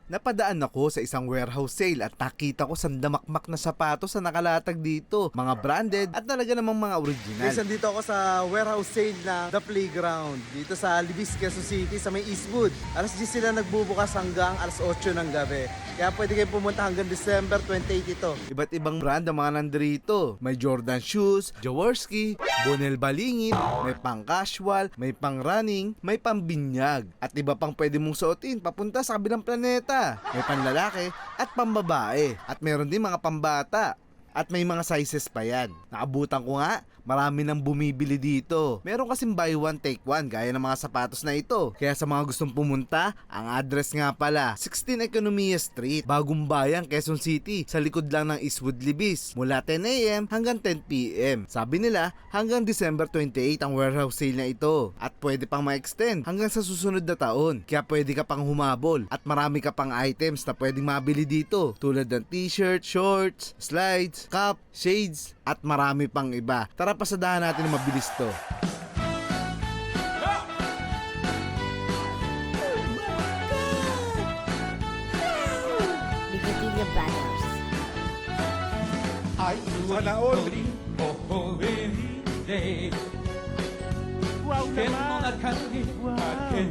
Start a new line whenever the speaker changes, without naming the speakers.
Napadaan ako sa isang warehouse sale at nakita ko sandamakmak na sapatos na nakalatag dito. Mga branded at talaga namang mga original.
Guys, nandito ako sa warehouse sale ng The Playground dito sa Libis, Quezon City sa may Eastwood. Alas 10 sila nagbubukas hanggang alas 8 ng gabi. Kaya pwede kayo pumunta hanggang December 28 ito.
Iba't ibang brand ang mga nandito. May Jordan shoes, Jaworski, Bonel Balingin, may pang casual, may pang running, may pang binyag. At iba pang pwede mong suotin papunta sa kabilang planeta. May panlalaki at pambabae. At meron din mga pambata. At may mga sizes pa yan. Naabutan ko nga, marami nang bumibili dito. Meron kasing buy one take one gaya ng mga sapatos na ito. Kaya sa mga gustong pumunta, ang address nga pala 16 Economia Street, Bagong Bayan, Quezon City, sa likod lang ng Eastwood Libis, mula 10 AM hanggang 10 PM. Sabi nila hanggang December 28 ang warehouse sale na ito at pwede pang ma-extend hanggang sa susunod na taon. Kaya pwede ka pang humabol at marami ka pang items na pwedeng mabili dito tulad ng t-shirt, shorts, slides, cup, shades at marami pang iba. Tara, pasadahan natin na mabilis to.
Bigotillo Brothers.
Ay, sana all.
Wow
Ken
naman!
mga kangi,
Wow.
Ken